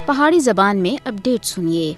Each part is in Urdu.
پہاڑی زبان میں اپڈیٹ سنیے۔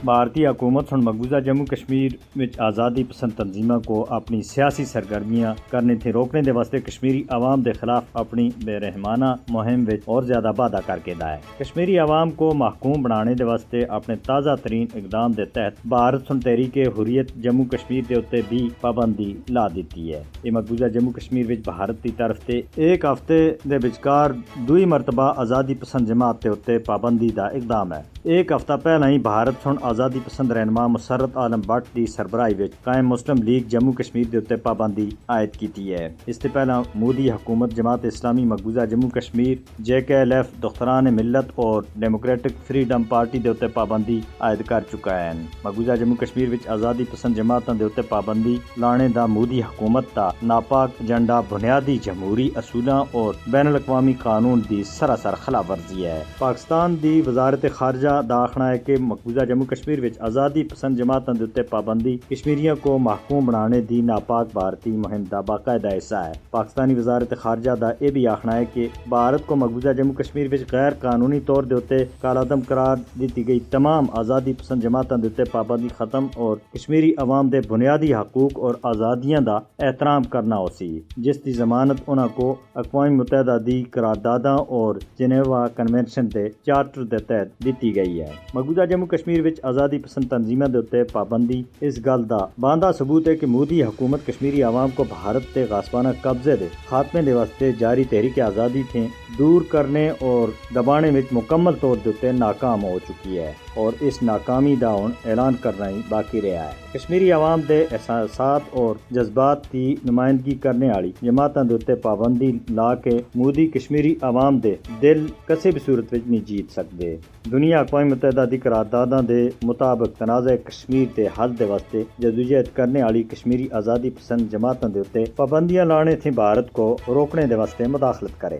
بھارتی حکومت ہن مقبوضہ جموں کشمیر وچ آزادی پسند تنظیماں کو اپنی سیاسی سرگرمیاں کرنے تھے روکنے دے واسطے کشمیری عوام دے خلاف اپنی بے رحمانہ مہم وچ اور زیادہ وعدہ کر کے دا ہے۔ کشمیری عوام کو محکوم بنانے دے واسطے اپنے تازہ ترین اقدام دے تحت بھارت ہن تحریک حریت جموں کشمیر دے اوتے بھی پابندی لا دیتی ہے۔ یہ مقبوضہ جموں کشمیر وچ بھارت دی طرف تے ایک ہفتے دے وچکار دوئی مرتبہ آزادی پسند جماعت دے اوتے پابندی دا اقدام ہے۔ ایک ہفتہ پہلا ہی بھارت ہن آزادی پسند رہنما مسرت عالم بٹ دی سربراہی وچ قائم مسلم لیگ جموں کشمیر دے اوتے پابندی عائد کیتی ہے۔ اس سے پہلا مودی حکومت جماعت اسلامی مقبوضہ جموں کشمیر JKLF دختران ملت اور ڈیموکریٹک فریڈم پارٹی دے اوتے پابندی عائد کر چکا ہے۔ مقبوضہ جموں کشمیر وچ آزادی پسند جماعتاں دے اوتے پابندی لانے دا مودی حکومت دا ناپاک ایجنڈا بنیادی جمہوری اصولاں اور بین الاقوامی قانون دی سراسر خلاف ورزی ہے۔ پاکستان دی وزارت خارجہ دا آخنا ہے کہ مقبوضہ جموں کشمیر وچ آزادی پسند جماعتاں دے اوتے پابندی کشمیریوں کو محکوم بنانے دی ناپاک بھارتی مہم دا باقاعدہ حصہ ہے۔ پاکستانی وزارت خارجہ دا یہ بھی آخنا ہے کہ بھارت کو مقبوضہ جموں کشمیر وچ غیر قانونی طور دے اوتے کالعدم قرار دیتی گئی تمام آزادی پسند جماعتاں دے اوتے پابندی ختم اور کشمیری عوام دے بنیادی حقوق اور آزادیاں دا احترام کرنا ہو سی، جس دی ضمانت انہاں کو اقوام متحدہ دی قرارداداں اور جنیوا کنونشن دے چارٹر دے تحت دیتی گئی ہے۔ مقبوضہ جموں کشمیر وچ آزادی پسند تنظیماں دے اوتے پابندی اس گل دا باندھا ثبوت ہے کہ مودی حکومت کشمیری عوام کو بھارت تے غاصبانہ قبضے دے خاتمے دے واسطے جاری تحریک آزادی تھیں دور کرنے اور دبانے وچ مکمل طور دے اوتے ناکام ہو چکی ہے اور اس ناکامی دا ہن اعلان کرنا ہی باقی رہا ہے۔ کشمیری عوام دے احساسات اور جذبات کی نمائندگی کرنے والی جماعتاں دے اوتے پابندی لا کے مودی کشمیری عوام دے دل کسی بھی صورت وچ نہیں جیت سکدے۔ دنیا اقوام متحدہ دی قرارداداں دے مطابق تنازع کشمیر دے حل دے واسطے جدوجہد کرنے والی کشمیری آزادی پسند جماعتاں دے اوتے پابندیاں لانے تھیں بھارت کو روکنے دے واسطے مداخلت کرے۔